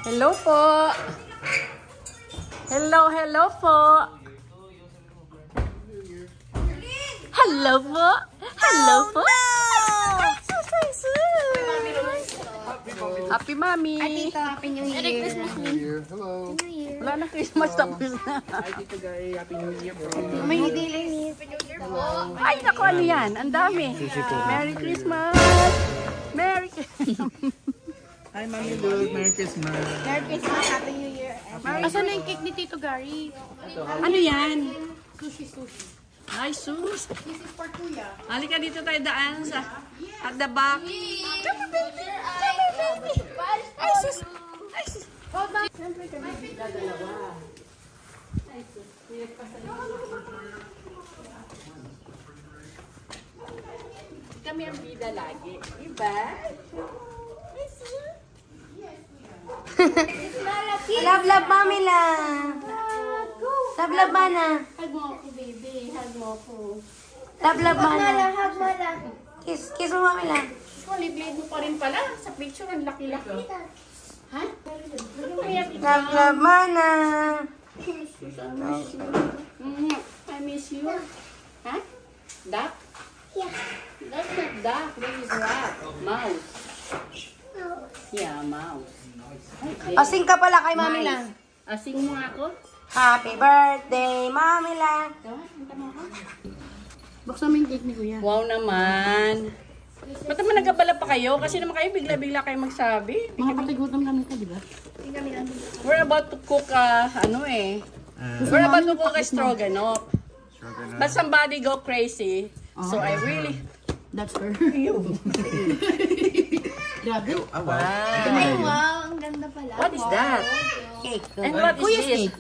Hello po. Hello po. Hello po. Hello po. Happy Mami. Happy New Year. Merry Christmas. Hello. Wala na Christmas tapos na. Hi, Tito Guy. Happy New Year po. May delay. Ay, naku, ano yan? Ang dami. Merry Christmas. Merry Christmas. Hi, Mami Luz. Merry Christmas. Merry Christmas. Happy New Year. Asan na yung cake ni Tito Gary? Ano yan? Sushi. Ay, sus. This is for Kuya. Halika dito tayo daan sa at the back. Come on, baby. Ay, sus. Ay, sus. Hold on. Kami ang bida lagi. Diba? Love, Pamela. Love, Mana. Hug mo ako, baby. Hug mo ako. Love, Mana. Hug mo lang. Kiss mo, Pamela. Liblade mo pa rin pala. Sa picture, ang laki-laki. Ha? Love, Mana. I miss you. Ha? Duck? Yeah. That's not duck. That is rat. Mouse. Yeah, mouse. Okay. Sing ka pala kay Mami lang. Sing mo ako. Happy birthday, Mami lang. Buksan mo yung cake ni Kuya. Wow naman. Ba't naman nagkabala pa kayo? Kasi naman kayo bigla-bigla kayo magsabi. Mga patigutom kami ka, di ba? We're about to cook, we're about to cook a stroganoff. But somebody go crazy. So I really... That's her. Grabe. Ay, wow. Ang ganda pala. What is that? Cake. And what is Kuya's this? cake.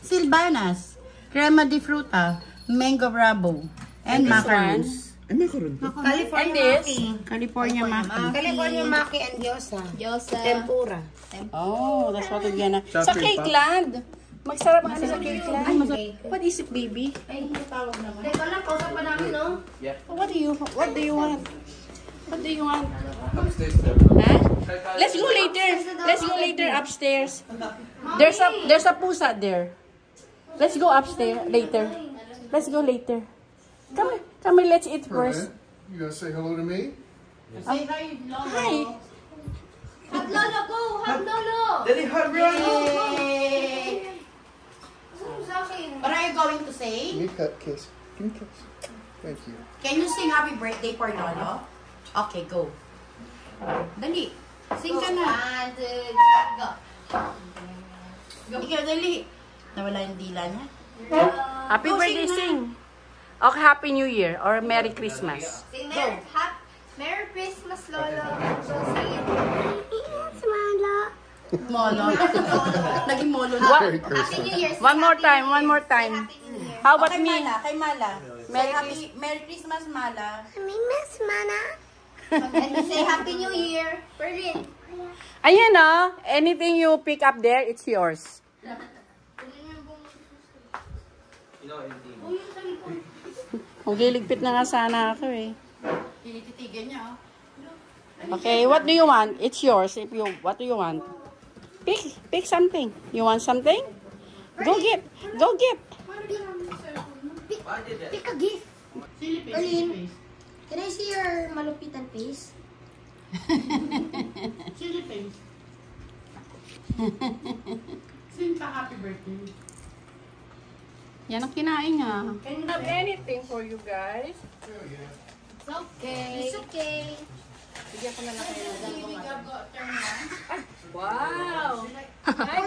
Silvanas. Crema de fruta. Mango bravo. And this macarons. Ay, macaron to. And this? California maki. California maki and gyoza. Tempura. Oh, that's what we're gonna... Sa Sa cream Cake Land. Magsarap ang sa Cake Land. What is it, baby? Teka lang, kausap pa namin, no? What do you want? What do you want? Upstairs there. Huh? Let's go later. Let's go later upstairs. There's a pusa there. Let's go upstairs later. Let's go later. Come here, let's eat first. You gonna say hello to me? Hi. Hug Lolo, go! Hug Lolo! Daddy, hug Yay! Sa akin. What are you going to say? Give me a kiss. Give me a kiss. Thank you. Can you sing happy birthday for Lolo? Okay, go. Dali. Sing ka na. One, two, go. Ikaw, dali. Nawala yung dila niya. Happy birthday, sing. Okay, Happy New Year or Merry Christmas. Say Merry Christmas, Lolo. So say it. Yes, Lolo. Molo. Naging molo na. Merry Happy Christmas. New Year. One more time, one more time. Happy New Year. How about Kay me? Mala, kay Mala. Merry Merry Christmas, Mala. Miss Mana. And you say Happy New Year. Berlin. Ayan anything you pick up there, it's yours. Magiligpit na nga sana ako eh. Tinititigan niya, Okay, what do you want? It's yours. What do you want? Pick something. You want something? Go get. Pick a gift. Berlin. Can I see your malupitan face? Chili face. Sing pa happy birthday. Yan ang kinain niya. Can you have anything for you guys? It's okay. It's okay. Bigyan ko na lang kayo ng wow! Hi,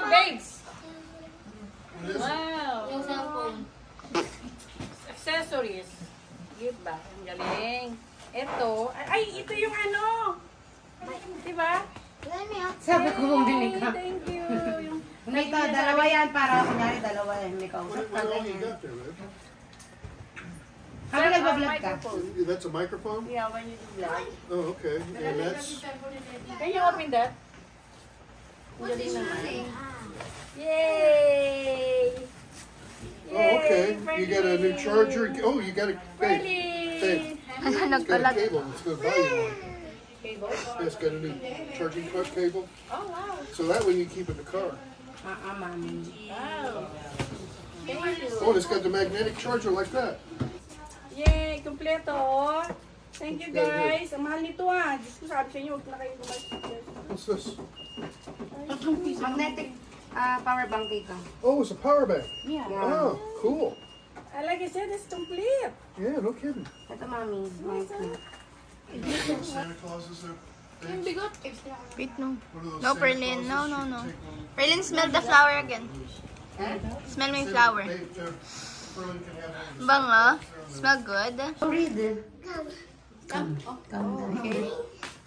babes! Wow! Yung cellphone. Accessories. Give back. Ang galing. Ito. Ito yung ano. Diba? Sabi ko bumili ka. Thank you. Yung, Ito, dalawa yan para kunyari dalawa yan. May kausap ka What all you ganyan. got there, man? Kami nagbablog ka. That's a microphone? Yeah, when you do vlog. Oh, okay. And that's... Can you open that? Ang galing naman. Yay! Oh, okay. You got a new Yay! charger. Oh, you got a... Hey, Berlin! hey. It's got a cable. It's got volume on. Cable? It's got a new charging cable. Oh, wow. So that one you keep in the car. Mami. Wow. Thank you. Oh, and it's got the magnetic charger like that. Yay! Kompleto. Thank you guys. Ang mahal nito ah. Diyos ko sabi sa inyo, huwag na kayo gumastos. What's this? Magnetic power bank dito. Oh, it's a power bank. Yeah. Oh, cool. Like I said, it's complete. Yeah, no kidding. Ito, mami. Santa Claus is there. Wait, no. One of those No, Santa Perlin. Clauses No, you no, can no. take on- Perlin, smell the flower again. Smell my flower. Perlin can have one of the Bango. Smell good. Read. Come. Okay.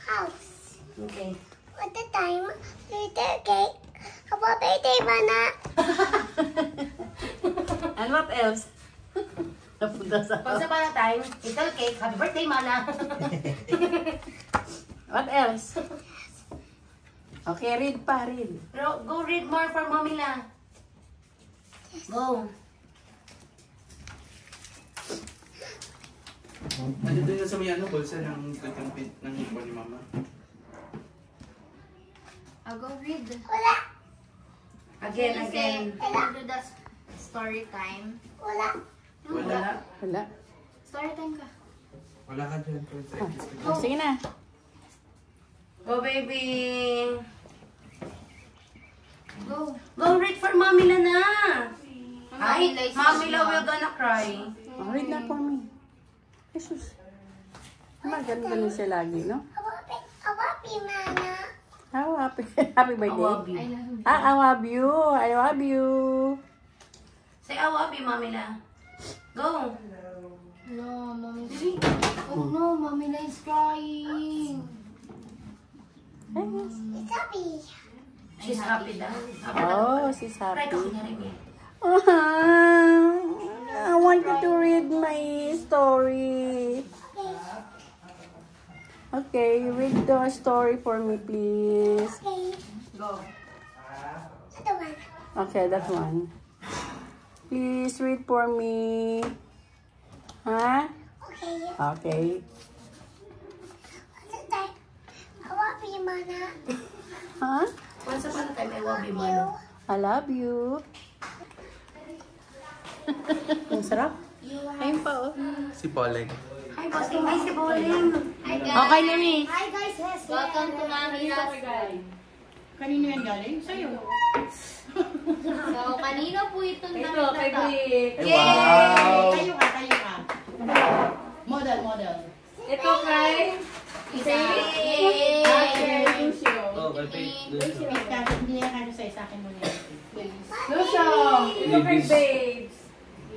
House. Okay. What the time? Little cake. Happy birthday, Mana. And what else? Napunta sa... Once upon a time, little cake, happy birthday, Mana. What else? Okay, read pa, read. Go read more for Mommy La. Go. Ano doon sa may bulsa ng pagkampit ng ipon ni Mama? I'll go read. Again. I'll do the story time. Wala. Wala. Story time ka. Wala ka dyan. Oh, sige na. Go, baby. Go. Go read for Mommy La na. Ay, Mommy Mommy La will gonna cry. Oh, read na for me. Jesus. Ganun siya lagi, no? Happy Mana. Oh, happy birthday. Awabi. I love you. I love you. Say awabi, Mommy La. Go. No, Mommy. Oh no, Mommy is crying. It's happy. She's happy daw. Oh, she's Cry ka happy. kunyari, baby. I want you to read my story. Okay, read the story for me, please. Okay. Go. Other one. Okay, that one. Please read for me. Huh? Okay. Okay. What's the time? Happy Mana. Huh? Once upon a time, I wabi mo. You. I love you. Ang sarap. Ayun pa, oh. Si Poleng. Hi, bossing. Hi, si Bowling. Hi guys. Okay, Nami. Hi guys. Yes. Welcome to Mommy's. Kanino yan galing? Sa'yo. So, kanino po itong Ito, damit kay na to? Blit. Wow! Tayo ka. Model. Ito kay... Yay! Lucio. Oh, kay Lucio. Hindi na kayo sa akin muna. Lucio. Ito kay Babes.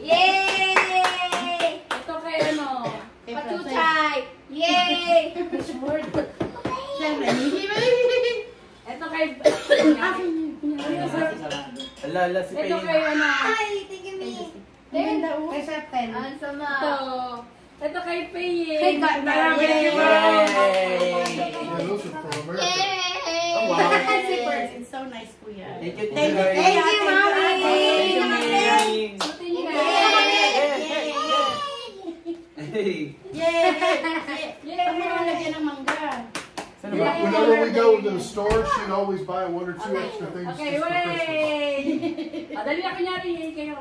Yay! Ito kay ano? Patuchay! Yay! Siyempre, Ito kay... Ala, si Ito Pain. kay ano? Hi! Thank you, me. kay Septen. Ang sama. Ito kay Paye. Kay Ganda. Yay! Yeah, those are from America. Yay! Oh, wow. It's so nice, Kuya. Thank you, Thank you, Thank Thank you, Mommy! Thank you, Ming. Hey! Yay! Pag mo naman lagyan ng mangga. Whenever we go to the store, she'd always buy one or two extra things Okay, just for Christmas. way! Dali na kunyari, yay kayo.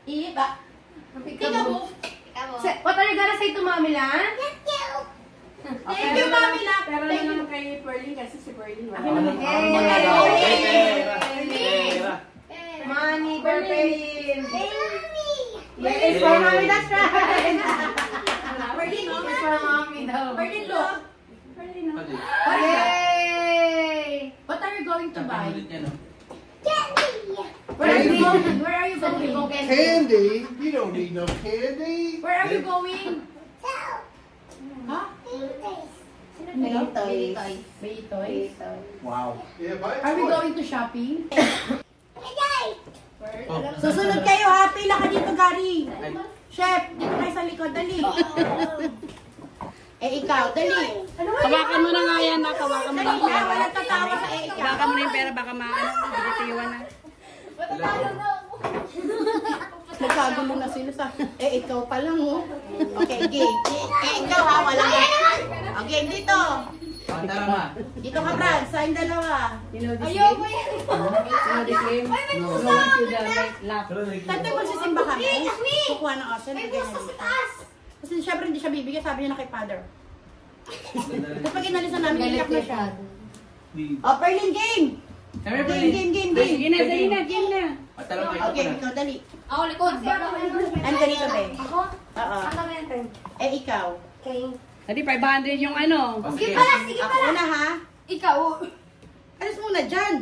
Iba. Peekaboo. What are you gonna say to Mommy La? Thank you, Mami La. Pero na naman kay Pearly kasi si Pearly wala. Money for Pain. Yes, for Mommy, that's right. Pearly, no? It's for Mommy daw. Pearly, look. Pearly, no? Yay! What are you going to buy? Where are you going? Where are you going? Candy? You don't need no candy. Where are you going? Huh? Toys. Baby toys. Wow. Yeah, buy a Are we toy. going to shopping? Oh. Susunod kayo ha. Pila ka dito, Gary. Chef, dito kayo sa likod. Dali. Ikaw, dali. Hawakan mo na nga yan, na. Hawakan mo na Dali yung ka. pera. Walang tatawa sa ikaw. Hawakan mo na yung pera, baka maano, bitiwan na. Nagkagulo na sila sa, ikaw pa lang, oh. Okay, game. Ikaw ha, wala ka. Okay, dito. Tara ma. Dito ka, Brad, sa yung dalawa. Ayoko yan. Tatay magsisimba kami. Kukuha ng oso. May gusto sa taas. Kasi syempre hindi siya bibigyan, sabi niya na kay father. Kapag inalisan namin, iyak na siya. Oh, Perlin, game! Game. Sige na, dali na, game na. Tara ma. Okay, ikaw, dali. Ako likod. Ano ganito, be? Ako? Oo. Ano ba yan? Ikaw. Okay. Dali, 500 yung ano. Sige pala, sige Ako pala. na, ha? Ikaw. Alis muna dyan.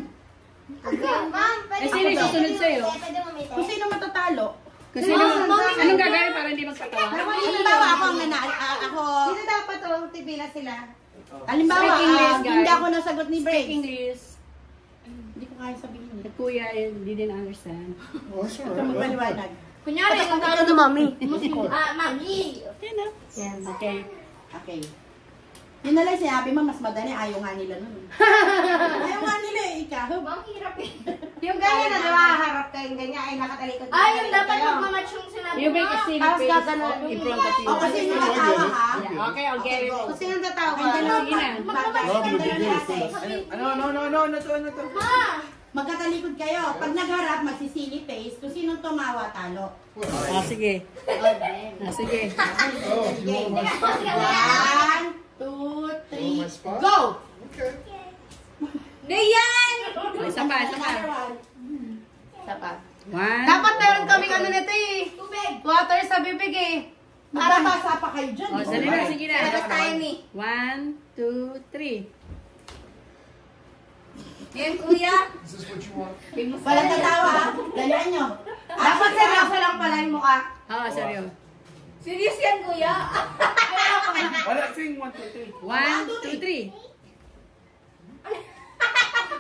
Ma'am, pwede sino yung susunod sa'yo? Pwede mamita. Kung sino matatalo. Kasi anong gagawin para hindi magpatawa? Halimbawa, ako ang ako. Sino dapat to? Tibila sila. Halimbawa, Speak English, guys. hindi ako nasagot ni Speak Brace. English. Hindi ko kaya sabihin. Kuya, hindi din understand. Oh, that's all Ito right. magpaliwanag. Kunyari, kung talo na mami. Mami. Yan na. Okay. Okay. Yun na lang sinabi mo, mas madali. Ayaw nga nila nun. Ayaw nga nila eh, ikaw. Ang hirap eh. Yung ganyan na, di ba? Harap kayong ganyan, ay nakatalikod. Yung dapat magmamatch yung sinabi You make a mo. silly Tapos face gaganon. in front of you. O kasi yung natawa ha. Okay, okay. Kung sino tatawa? Sige na. Robin, the beginning. Ano to? Ma! Magkatalikod kayo. Pag nagharap, magsisili face. Kung sinong tumawa, talo. Sige. Sige. Oh, you want my spot? 1, 2, 3, my spot? go! Okay. Dayan! Isa pa. Isa pa. One. Dapat meron kaming ano nito eh. Tubig! Water sa bibig eh. Magbabasa pa kayo dyan. Oh, dali na. Sige na. Labas tayo ni. 1, 2, 3. Yan, kuya. Is this what you want? Walang tatawa ha. Dalian nyo. Dapat seryoso lang pala yung mukha. Oo, seryo. Serious yan, kuya. Wala, sing 1, 2, 3. 1, 2, 3.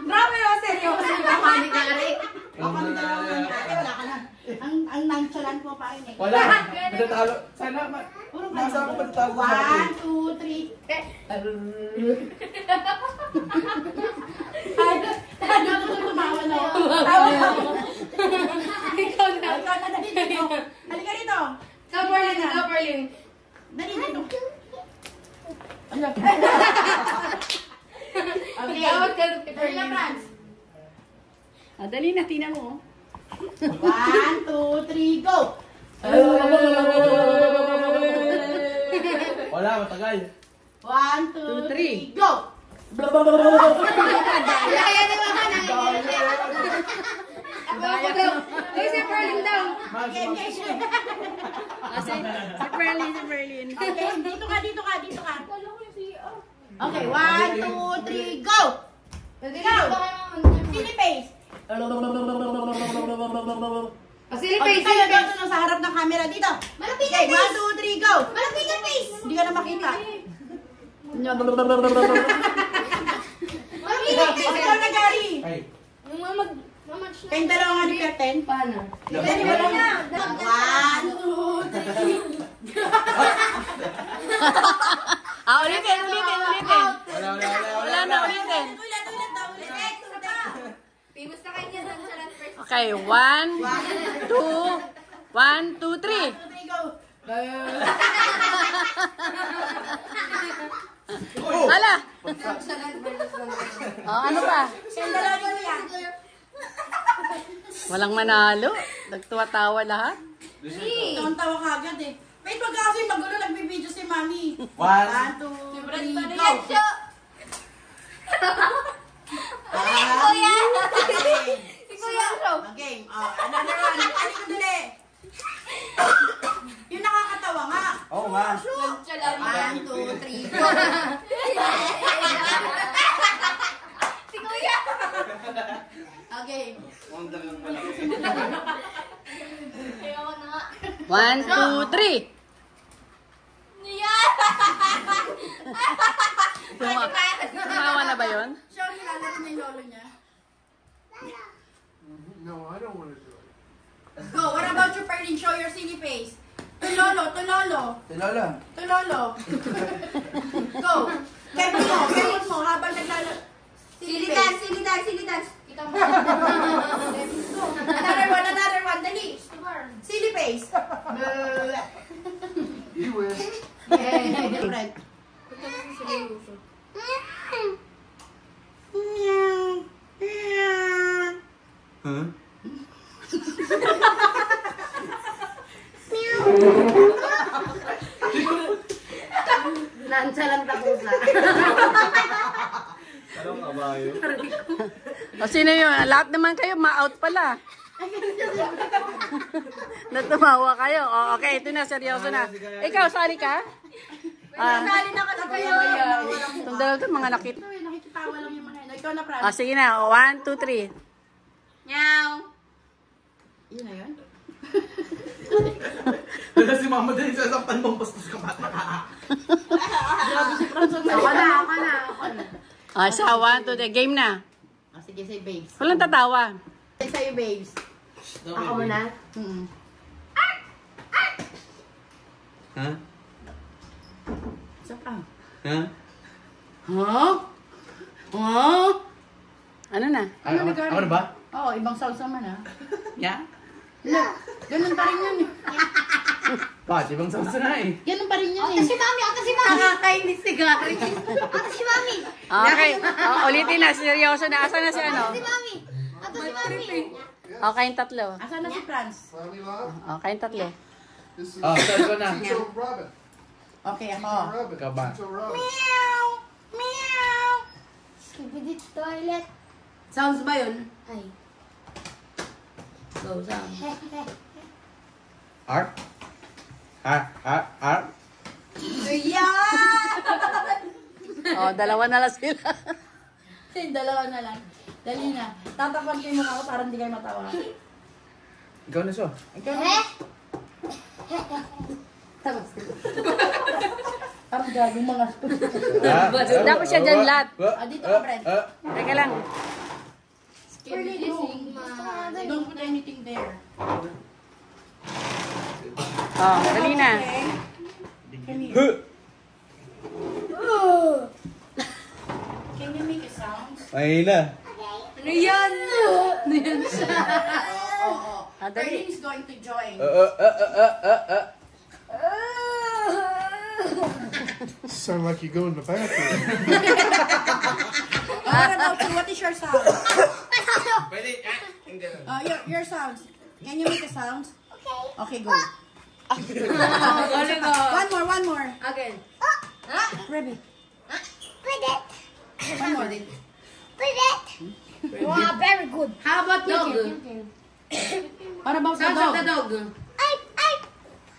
Grabe yung seryoso yung kamali na rin. Ako ang dalawa ng ate, wala ka na. Ang nonchalant mo pa rin eh. Wala. Matatalo. Sana nasa ako matatalo. 1, 2, 3. Ano ko tumawa na ako. Ikaw na. Dali dito. Halika dito. Go, Berlin. Dali dito. Ano? Okay. Tawag ka, Dali na, Franz. Dali na, tingnan mo. 1, 2, 3, go! Wala, matagal. 1, 2, 3, go! Kaya di ba ka na? Ako daw. Ay, si Berlin daw. Si Berlin. Okay, dito ka. Okay, 1, 2, 3, go! Go! Silly face! Silly Okay, face, kayo silly face. dito sa harap ng camera. Dito! Malapit Okay, yung face! 1, 2, 3, go! Malapit yung face! Hindi ka na makita. Malapit yung face! Ikaw na, Gary! Ay. Yung mamatch na. Kayong dalawa nga ni Curtin. Paano? Dali mo na. 1, 2, 3. Ulitin. Wala na, ulitin. Ulit daw, ulit. Famous na kayo niya. Nonchalant person. Okay, 1, 2, 1, 2, 3. 3, go! Hala! Ano pa? Kayong dalawa ni Kuya. Walang manalo. Nagtuwa-tawa lahat. Tawa ka agad eh. Wait, wag ka kasi magulo. Nagbibideo si Mami. 1, 1. 2, 3, Yan go! siya. Ano kuya? Si kuya. Okay, another one. Ano ko dali? Yung nakakatawa nga. Oo nga. Nonchalant. 1, 2, 3, go! Si kuya. Okay. Huwag lang malaki. Ayoko na nga. 1, 2, 3. Yan! Tumawa na ba yun? Siya ang nilalaro niya yung lolo niya. No, I don't want to do it. Go, what about your Perlin? Show your silly face. Tulolo. Si Lola. Go. Kemon mo habang naglalaro. Silly dance. Kita mo. Another one. Dali. Silly O, sino yun? Lahat naman kayo, ma-out pala. Natumawa kayo. O, okay, ito na, seryoso na. Ikaw, sali ka? Sali na ka kayo. Itong dalawa ito, mga nakit. Nakikitawa lang yung mga yun. Ikaw na, Fran. O, sige na. O, 1, 2, 3. Meow. Yun na yun. Dala si mama din sasaktan mong bastos ka bata ka. Ako na. O, isa, 1, 2, 3. Game na. Sige, say babes. Walang tatawa. Say sa'yo, babes. Ako muna. Ha? Isa pa. Ha? Huh? Huh? Ano na? Ako na ba? Oo, ibang sounds naman ah. Yeah? Ganun pa rin yun eh. Bakit? Ibang sauce na eh. Ganun pa rin yun eh. Ata si Mami. Nakakainis si Gary. Ata si Mami. Okay. O, ulitin na. Seryoso na. Asa na si ano? Si Mami. Ata si Mami. O, kayong tatlo. Asan na si Franz? Mommy love, O, kayong tatlo. this is Sabi ko na. Tito Robin. Okay, ako. Robin. Ikaw ba? Tito Robin. Meow. Meow. Skibidi toilet. Sounds ba yun? Ay. Go, sound. R? R? O, dalawa na lang sila. Dalawa na lang. Dali na. Tatakpan ko yung mukha ko para hindi kayo matawa. Ikaw na so. Ikaw na. Parang gagong mga Dapat siya dyan lahat. dito ka, Brent. Teka lang. Don't put anything there. O, dali na. Can you make a sound? Ay na. Ano yan? Ano yan siya? Oo. Dali. Berlin is going to join. Sound like you go in the bathroom. What about you? What is your sound? Pwede. Your sounds. Can you make a sound? Okay, go. One more. Again. Remy. Pwede. One more. Pwede. Wow, very good. How about dog? What about the Sounds of the dog? dog. Ay, ay.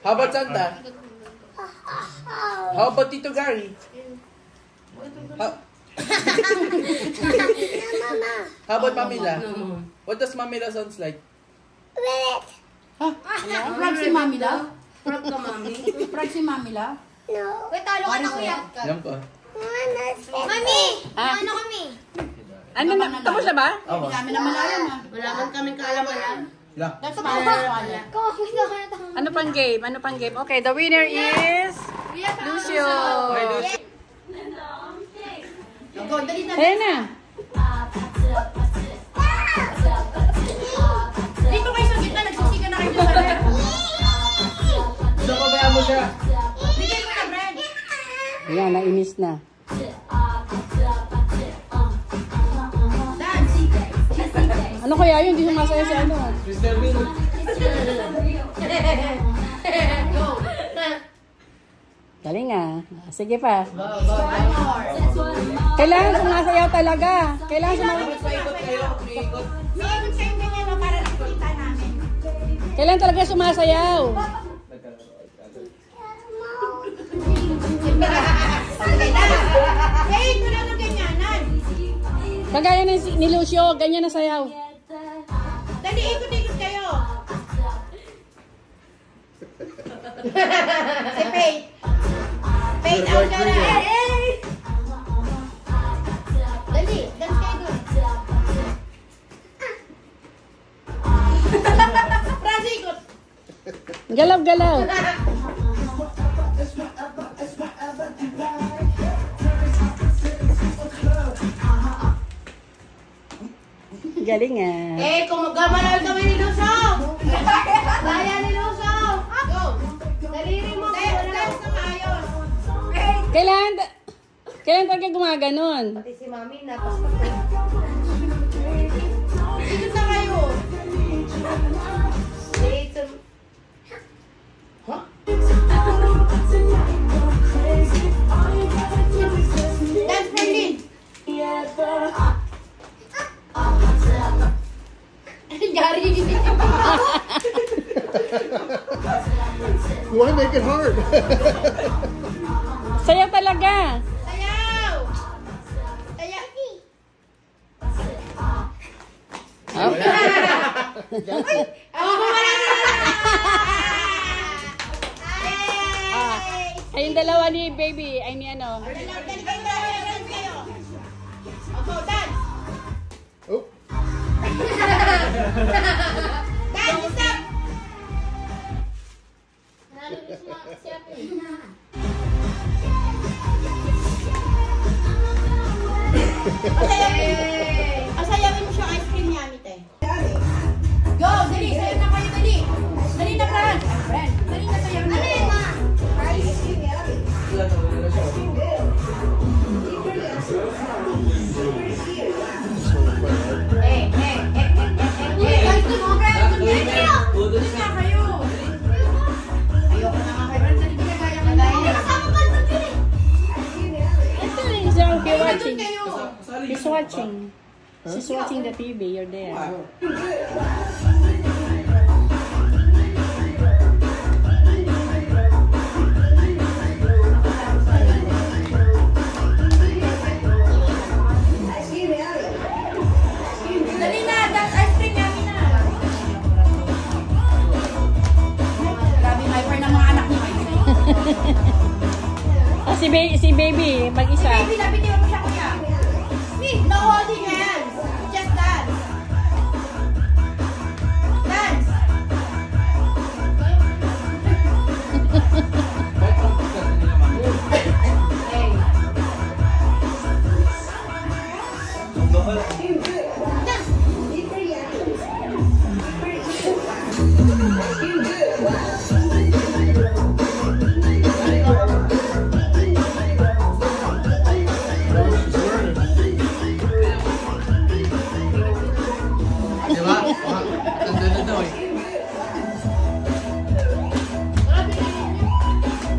How about Santa? How about Tito Gary? How about Mamila? What does Mamila sounds like? Wait. Frog si Mami daw? Frog ka, mami. Frog si Mami daw? No. Wait, talo ka na kuya. Yan po. Mami, ano kami? Ano na? Tapos na ba? Ako. Hindi namin na malayan ha. Wala man kaming kaalaman. La. That's my one. Ano pang game? Ano pang game? Okay, the winner is Lucio. Go, dali na. Ayan na. Dito kayo sa gitna, nagsisiga na kayo sa left. Napabayaan mo siya. Bigay mo na, Brad. Ayan, nainis na. Dance. Ano kaya yun? Hindi sumasaya si ano. Mr. Will. Go. Galing ah. Sige pa. Kailangan sumasayaw talaga. Kailangan sumasayaw. Paikot kayo. Paikot. Mayroon kayong ganyan no, para nakikita namin. Kailangan talaga sumasayaw. Okay na. Hey, ito lang ang ganyanan. Kagaya ni Lucio, ganyan na sayaw. Dali, ikot-ikot kayo. Si Faith. Faith, out ka na. Dali, dance kayo doon. Franz, ikot. Galaw-galaw. Galing ah. Eh, kung magkamalal kami ni Luso. Kaya ni Luso. Go. Daliri mo. Dance na maayos. Kailan talaga gumaganon? Pati si mami napasok. Ikot na kayo. Dance, Berlin. Why make it hard? Sayaw talaga. Sayaw! Sayaw! Kayong dalawa ni baby, ay ni ano. Dali kayo. Go, dance! Oh. Dance, stop! Asayawin mo siya ice cream niya, Amite. Go, dali, sayo na kayo, dali. Dali na, Fran. Dali na, sayo na. Guys, mo, Fran. Dali na kayo. Ayoko na nga kayo, Fran. Dali ginagaya ka na. You're watching. He's watching. She's watching the TV. You're there. Dali na, dance ice cream namin na. Grabe yung hyper ng mga anak niyo. Si baby, mag-isa. Baby, lapitin mo siya, kuya. No holding hands. Just dance. Dance. Diba? Tanda na daw eh.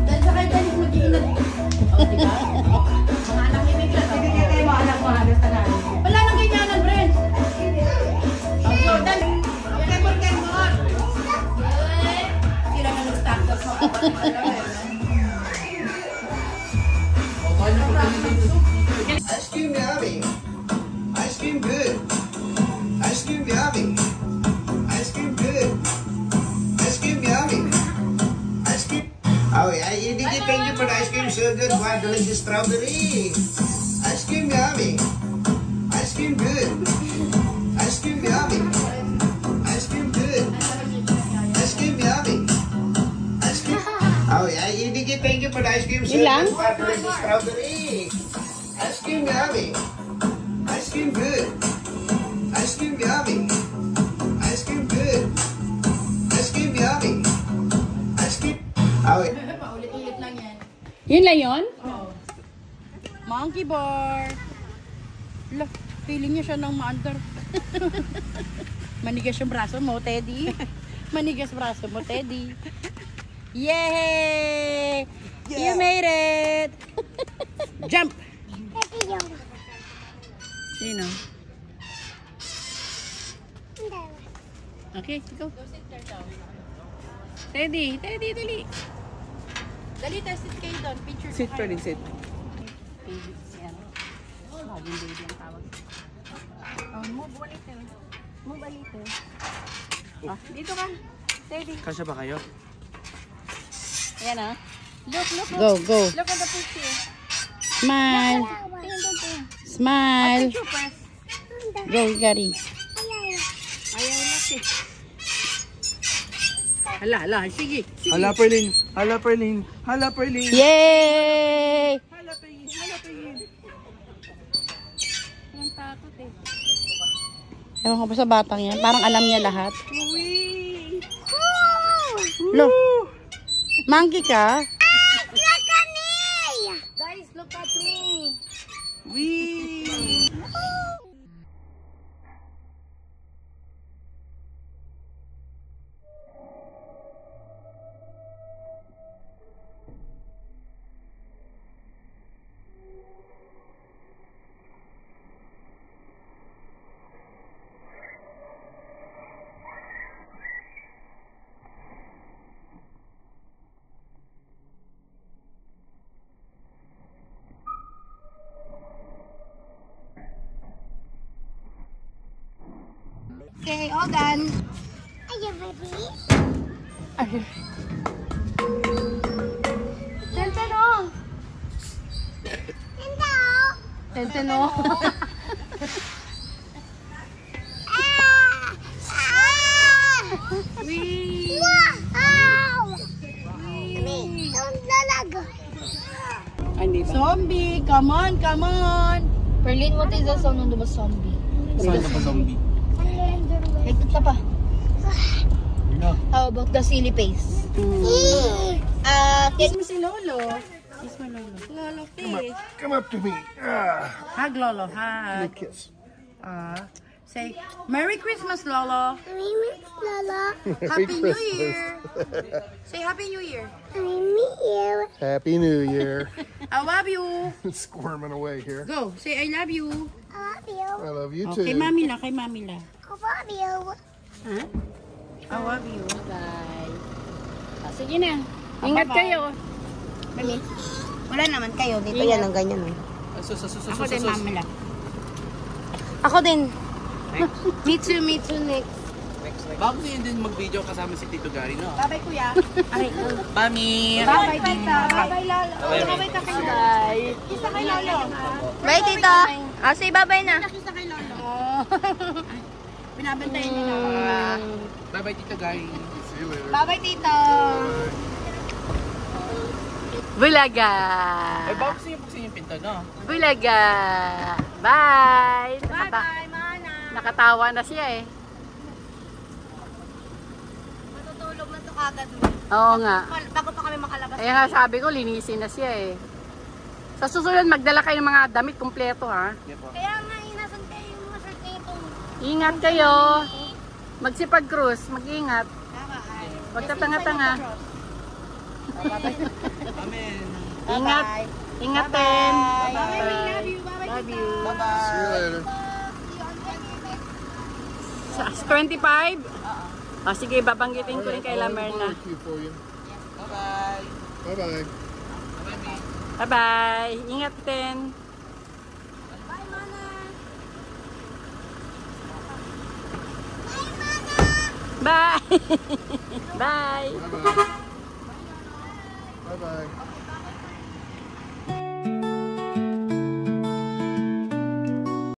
Dahil sa kahit dahil mag-iinad. O, diba? Mga anak ni Migla. Bibigyan kayo mga anak mo hagas na namin. Wala nang ganyanan, Brent. So, dahil. Kemon. Sila na nag-stop up mo. Ice cream yummy. Ice cream good. Ice cream yummy. Ice cream good. Ice cream yummy. Ice cream. Oh, yeah, thank you for the ice cream so good. Wow, delicious strawberry. Ice cream yummy. Ice cream good. Ice cream yummy. Ice cream good. Ice cream yummy. Ice cream. Oh, yeah, thank you for the ice cream so good. Wow, delicious strawberry. Ice cream yummy. Ice cream good. Ice cream yummy. Ice cream good. Ice cream yummy. Ice cream. Oh, yeah. Paulit-ulit lang yan. Yun lang yun? Monkey bar. Look, feeling niya siya ng maandar. Manigas yung braso mo, Teddy. Manigas braso mo, Teddy. Yay! You made it! Jump! Sino? Okay, go. Teddy, dali. Dali, sit kayo doon. Picture Sit pa rin, sit. Baby, si ano? Laging baby ang tawag. Oh, move ulit eh. Move ulit eh. Ah, dito ka. Teddy. Kasya ba kayo? Ayan ah. Look. Go. Look at the picture. Smile. Tingnan doon. Smile. Picture first. Go, Gary. Ayaw na si. Hala, sige. Hala, Perlin. Yay! Hala, Perlin. Ang takot eh. Ewan ko ba sa batang yan? Parang alam niya lahat. Uwi! Look. Monkey ka? Guys, look at me! Wee! Okay, all done. Are you ready? Tenteno. Tenteno. Zombie, come on, come on. Perlin, what is the sound ng the zombie? Saan na ba zombie? Higpit ka pa. How about the silly face? Kiss mo si Lolo. Kiss mo Lolo. Lolo, kiss. Come up to me. Hug Lolo, hug. Kiss. Say, Merry Christmas, Lolo. Happy New Year. Say Happy New Year. Happy New Year. I love you. Squirming away here. Go, say I love you. I love you Okay, too. mami la, kay mami la. Ha? I love you. Bye. Sige na. Ingat kayo. Mami. Wala naman kayo. Dito yan ang ganyan. Ako din, mami la. Ako din. Me too, next. Bago yun din mag-video kasama si Tito Gary, no? Bye-bye, kuya. Mami! Bye-bye, tita. Bye-bye, Lolo. Bye-bye, ta kay Lolo. Kisa kay Lolo. Bye, tita. Say bye-bye na. Kisa kay Lolo. Binabantayan niyo na. Bye-bye, Tito Gary. See you later. Bye-bye, tita. Bulaga. Ay, bago gusto niyo buksin yung pinto, no? Bulaga. Bye. Bye-bye, mana. Nakatawa na siya eh. Matutulog na to kagad. Oo nga. Bago pa kami makalabas. Kaya nga sabi ko, linisin na siya eh. Sa susunod, magdala kayo ng mga damit kumpleto ha. Kaya nga, inasan kayo yung mga shirt na ito. Ingat kayo. Magsipag cruise, mag-ingat. Huwag tatanga-tanga. Amen. Ingat. Ingatin. Love you. Bye-bye, Love you. See you later. Sa 25? Sige, babanggitin ko rin kay Lamerna. Barbecue for you. Bye-bye. Bye-bye. Bye-bye. Ingat din. Bye! Bye! Bye-bye.